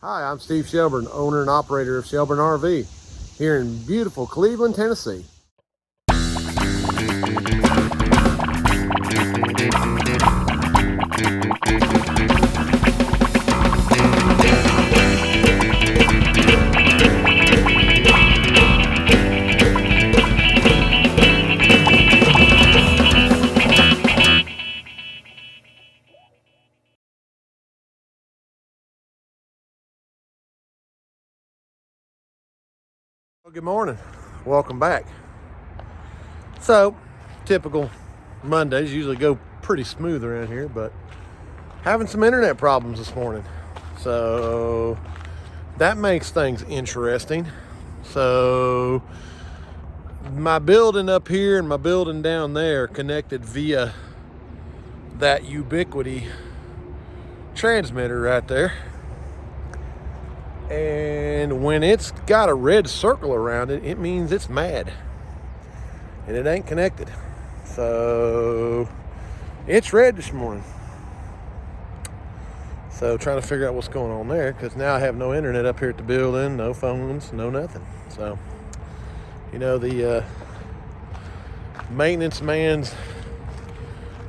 Hi, I'm Steve Shelburne, owner and operator of Shelburne RV here in beautiful Cleveland, Tennessee. Well, good morning. Welcome back. So, typical Mondays usually go pretty smooth around here, but having some internet problems this morning. So, that makes things interesting. So, my building up here and my building down there connected via that ubiquity transmitter right there. And when it's got a red circle around it, it means it's mad and it ain't connected. So it's red this morning. So trying to figure out what's going on there, because now I have no internet up here at the building, no phones, no nothing. So, you know, the maintenance man's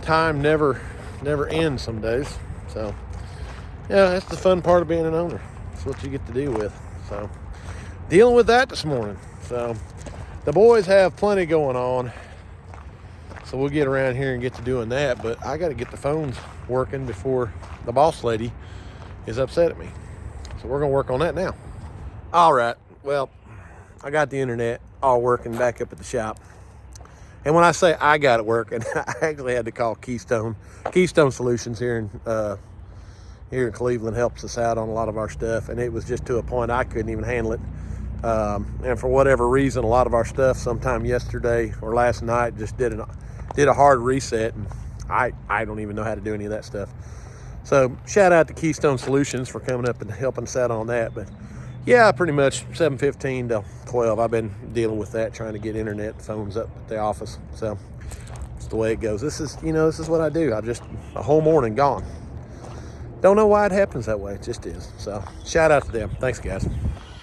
time never ends some days. So yeah, that's the fun part of being an owner. That's what you get to deal with. So dealing with that this morning. So the boys have plenty going on, so we'll get around here and get to doing that. But I got to get the phones working before the boss lady is upset at me. So we're gonna work on that now. All right, well, I got the internet all working back up at the shop. And when I say I got it working, I actually had to call Keystone Solutions here in Cleveland. Helps us out on a lot of our stuff, and it was just to a point I couldn't even handle it. And for whatever reason, a lot of our stuff sometime yesterday or last night just did a hard reset, and I don't even know how to do any of that stuff. So shout out to Keystone Solutions for coming up and helping us out on that. But yeah, pretty much 7:15 to 12, I've been dealing with that, trying to get internet phones up at the office. So it's the way it goes. This is what I do. A whole morning gone. Don't know why it happens that way. It just is. So shout out to them. Thanks, guys.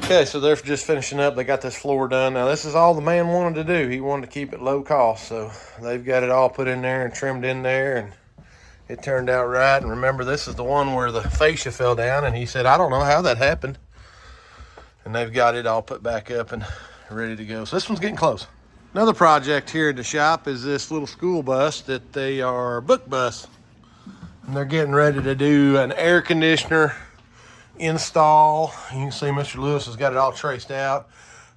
Okay, so they're just finishing up. They got this floor done. Now, this is all the man wanted to do. He wanted to keep it low cost. So they've got it all put in there and trimmed in there, and it turned out right. And remember, this is the one where the fascia fell down, and he said, I don't know how that happened. And they've got it all put back up and ready to go. So this one's getting close. Another project here at the shop is this little school bus that they are book bus. And they're getting ready to do an air conditioner install. You can see Mr. Lewis has got it all traced out.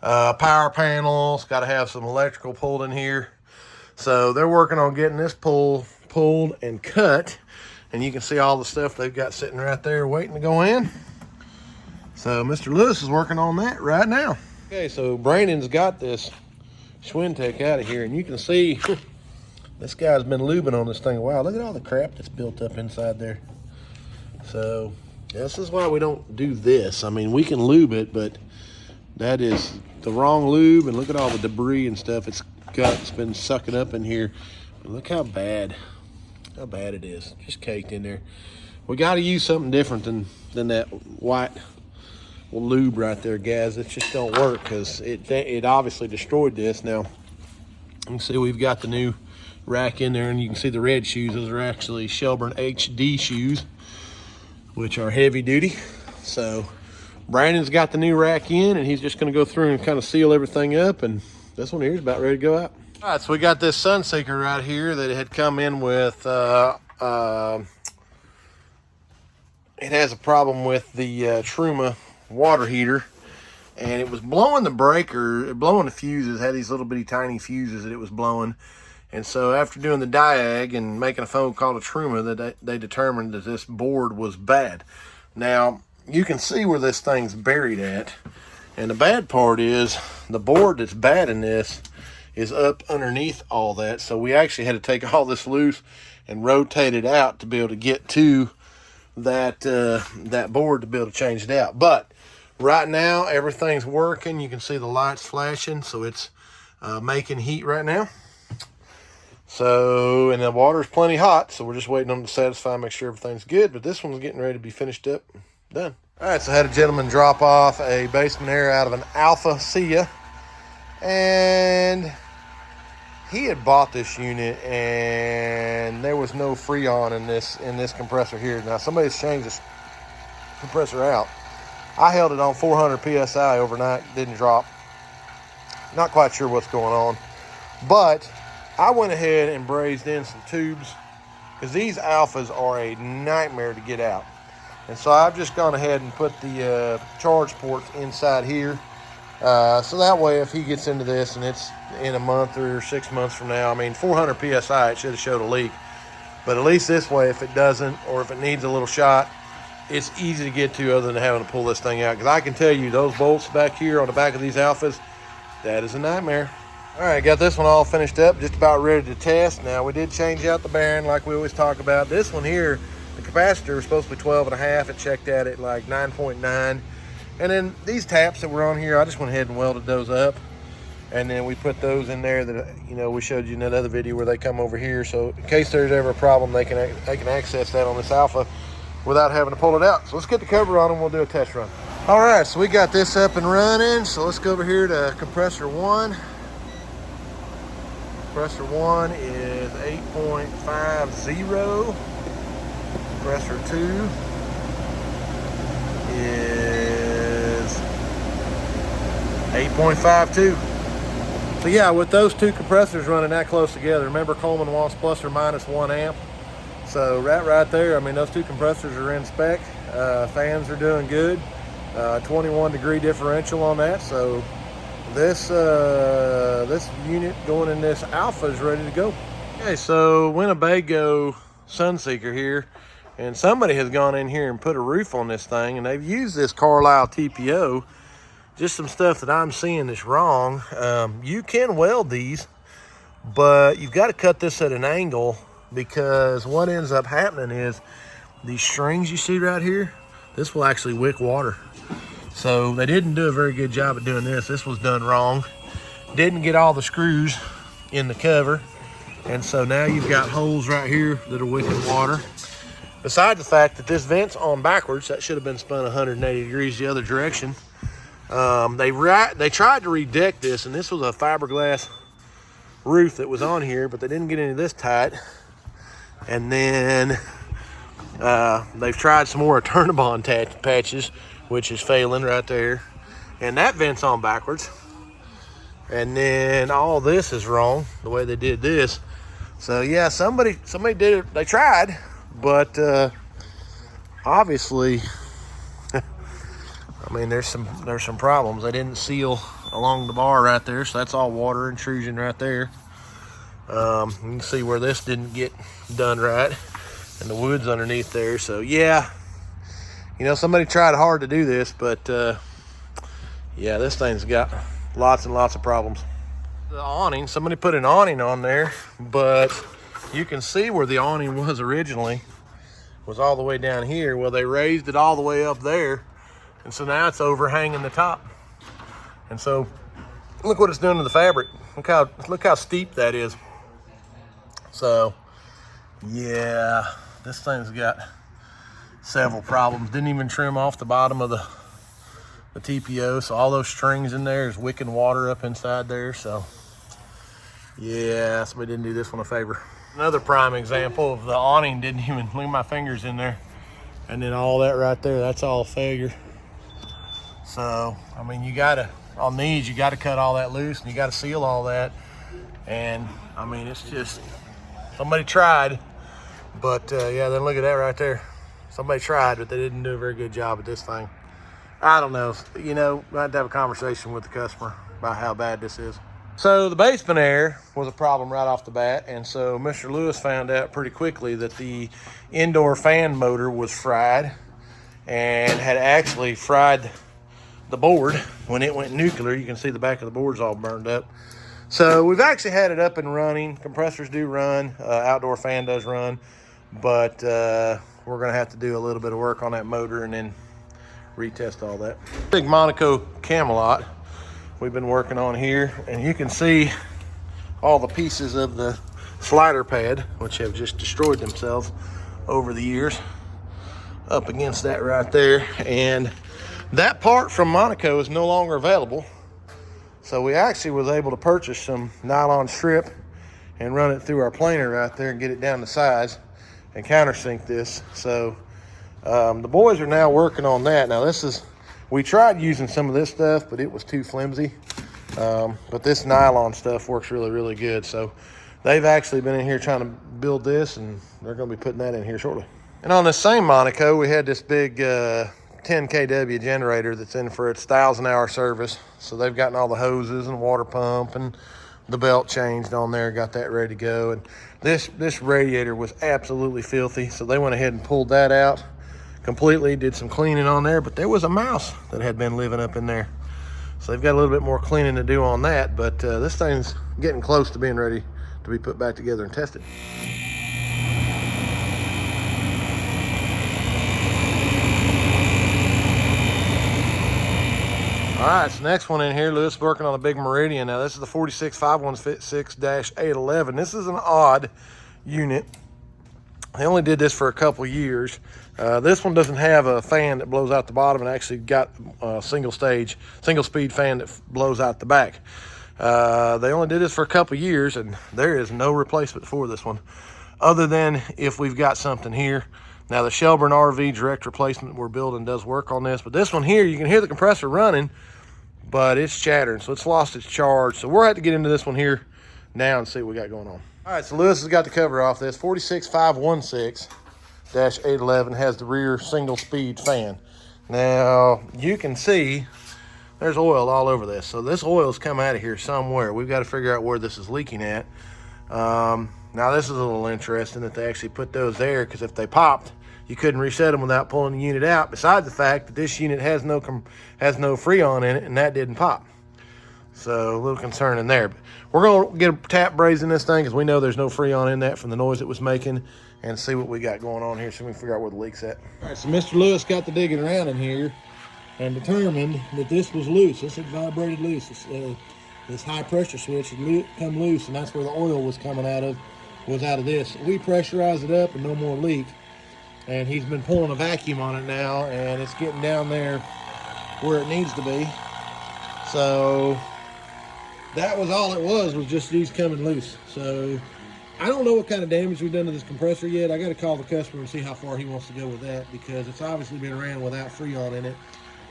Power panels, got to have some electrical pulled in here. So they're working on getting this pulled and cut. And you can see all the stuff they've got sitting right there waiting to go in. So Mr. Lewis is working on that right now. Okay, so Brandon's got this Schwintech out of here, and you can see this guy's been lubing on this thing a while. Look at all the crap that's built up inside there. So this is why we don't do this. I mean, we can lube it, but that is the wrong lube. And look at all the debris and stuff it's been sucking up in here. But look how bad it is. Just caked in there. We got to use something different than that white lube right there, guys. It just don't work, because it obviously destroyed this. Now you can see we've got the new rack in there, and you can see the red shoes. Those are actually Shelburne HD shoes, which are heavy duty. So Brandon's got the new rack in, and he's just going to go through and kind of seal everything up, and this one here is about ready to go out. All right, so we got this Sunseeker right here that had come in with it has a problem with the Truma water heater, and it was blowing the fuses. It had these little bitty tiny fuses that it was blowing. And so after doing the diag and making a phone call to Truma, that they determined that this board was bad. Now, you can see where this thing's buried at. And the bad part is the board that's bad in this is up underneath all that. So we actually had to take all this loose and rotate it out to be able to get to that board to be able to change it out. But right now, everything's working. You can see the lights flashing. So it's making heat right now. So, and the water's plenty hot, so we're just waiting on it to satisfy, make sure everything's good. But this one's getting ready to be finished up, Done. All right, so I had a gentleman drop off a basement air out of an Alpha Sia, and he had bought this unit, and there was no Freon in this compressor here. Now somebody's changed this compressor out. I held it on 400 psi overnight, didn't drop. Not quite sure what's going on, but I went ahead and brazed in some tubes because these Alphas are a nightmare to get out. And so I've just gone ahead and put the charge ports inside here. So that way, if he gets into this and it's in a month or 6 months from now, I mean, 400 PSI, it should have showed a leak. But at least this way, if it doesn't, or if it needs a little shot, it's easy to get to other than having to pull this thing out. Because I can tell you, those bolts back here on the back of these Alphas, that is a nightmare. All right, got this one all finished up, just about ready to test. Now, we did change out the bearing like we always talk about. This one here, the capacitor was supposed to be 12.5. It checked out at like 9.9. And then these taps that were on here, I just went ahead and welded those up. And then we put those in there that, you know, we showed you in that other video where they come over here. So in case there's ever a problem, they can access that on this Alpha without having to pull it out. So let's get the cover on and we'll do a test run. All right, so we got this up and running. So let's go over here to compressor 1. Compressor 1 is 8.50. Compressor 2 is 8.52. So yeah, with those two compressors running that close together, remember Coleman wants plus or minus 1 amp. So right there, I mean, those two compressors are in spec. Fans are doing good. 21 degree differential on that. So this unit going in this Alpha is ready to go. Okay, so Winnebago Sunseeker here, and somebody has gone in here and put a roof on this thing, and they've used this Carlisle TPO. Just some stuff that I'm seeing that's wrong. You can weld these, but you've got to cut this at an angle, because what ends up happening is these strings you see right here, this will actually wick water. So they didn't do a very good job at doing this. This was done wrong. Didn't get all the screws in the cover. And so now you've got holes right here that are wicking water. Besides the fact that this vent's on backwards, that should have been spun 180 degrees the other direction. They tried to redeck this, and this was a fiberglass roof that was on here, but they didn't get any of this tight. And then they've tried some more Turnabond patches, which is failing right there. And that vent's on backwards. And then all this is wrong, the way they did this. So yeah, somebody did it. They tried, but obviously, I mean, there's some problems. They didn't seal along the bar right there, so that's all water intrusion right there. You can see where this didn't get done right, and the wood's underneath there. So yeah, you know, somebody tried hard to do this, but yeah, this thing's got lots and lots of problems. The awning, somebody put an awning on there, but you can see where the awning was originally, was all the way down here. Well, they raised it all the way up there, and so now it's overhanging the top. And so look what it's doing to the fabric. Look how steep that is. So yeah, this thing's got several problems. Didn't even trim off the bottom of the TPO, so all those strings in there is wicking water up inside there. So yeah, somebody didn't do this one a favor. Another prime example of the awning didn't even, look at my fingers in there, and then all that right there, that's all failure. So I mean, you gotta, on these, you gotta cut all that loose, and you gotta seal all that. And I mean, it's just, somebody tried, but yeah, then look at that right there. Somebody tried, but they didn't do a very good job at this thing. I don't know, you know, I had to have a conversation with the customer about how bad this is. So the basement air was a problem right off the bat, and so Mr. Lewis found out pretty quickly that the indoor fan motor was fried, and had actually fried the board when it went nuclear. You can see the back of the board's all burned up. So we've actually had it up and running. Compressors do run, outdoor fan does run, but we're gonna have to do a little bit of work on that motor and then retest all that. Big Monaco Camelot we've been working on here, and you can see all the pieces of the slider pad, which have just destroyed themselves over the years. up against that right there. And that part from Monaco is no longer available. So we actually was able to purchase some nylon strip and run it through our planer right there and get it down to size and countersink this. So the boys are now working on that. Now we tried using some of this stuff, but it was too flimsy. But this nylon stuff works really, really good. So they've actually been in here trying to build this, and they're going to be putting that in here shortly. And on this same Monaco, we had this big 10 kW generator that's in for its 1,000-hour service. So they've gotten all the hoses and water pump and the belt changed on there, got that ready to go. And this radiator was absolutely filthy, so they went ahead and pulled that out completely, did some cleaning on there, but there was a mouse that had been living up in there. So they've got a little bit more cleaning to do on that, but this thing's getting close to being ready to be put back together and tested. All right, so next one in here, Lewis working on a big Meridian. Now this is the 46516-811. This is an odd unit. They only did this for a couple years. This one doesn't have a fan that blows out the bottom, and actually got a single speed fan that blows out the back. They only did this for a couple years, and there is no replacement for this one, other than if we've got something here. Now the Shelburne RV direct replacement we're building does work on this, but this one here, you can hear the compressor running, but it's chattering, so it's lost its charge. So we'll have to get into this one here now and see what we got going on. All right, so Lewis has got the cover off this. 46516-811 has the rear single speed fan. Now you can see there's oil all over this. So this oil's come out of here somewhere. We've got to figure out where this is leaking at. Now this is a little interesting that they actually put those there, because if they popped, you couldn't reset them without pulling the unit out, besides the fact that this unit has no Freon in it, and that didn't pop. So a little concerning there. But we're going to get a tap brazing this thing, because we know there's no Freon in that from the noise it was making, and see what we got going on here so we can figure out where the leak's at. All right, so Mr. Lewis got the digging around in here and determined that this was loose. This had vibrated loose. This high pressure switch had come loose, and that's where the oil was coming out of, was out of this. We pressurized it up and no more leak. And he's been pulling a vacuum on it now, and it's getting down there where it needs to be. So that was all it was just these coming loose. So I don't know what kind of damage we've done to this compressor yet. I got to call the customer and see how far he wants to go with that, because it's obviously been ran without Freon in it,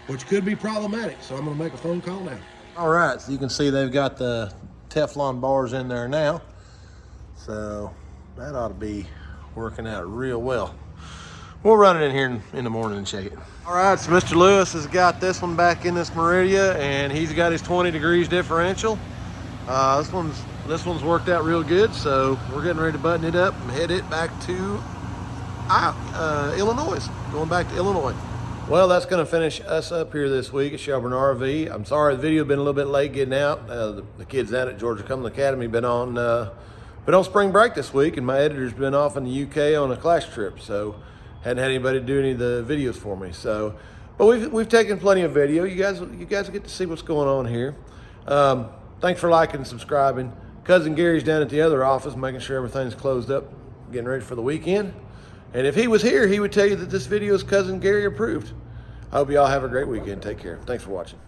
which could be problematic. So I'm going to make a phone call now. All right, so you can see they've got the Teflon bars in there now. So that ought to be working out real well. We'll run it in here in the morning and check it. All right, so Mr. Lewis has got this one back in this Meridia, and he's got his 20 degrees differential. This one's worked out real good, so we're getting ready to button it up and head it back to Illinois. Going back to Illinois. Well, that's going to finish us up here this week at Shelburne RV. I'm sorry the video been a little bit late getting out. The kids out at Georgia Coleman Academy been on spring break this week, and my editor's been off in the UK on a class trip, so hadn't had anybody do any of the videos for me. So, but we've taken plenty of video. You guys get to see what's going on here. Thanks for liking and subscribing. Cousin Gary's down at the other office making sure everything's closed up, getting ready for the weekend. And if he was here, he would tell you that this video is Cousin Gary approved. I hope y'all have a great weekend. Take care. Thanks for watching.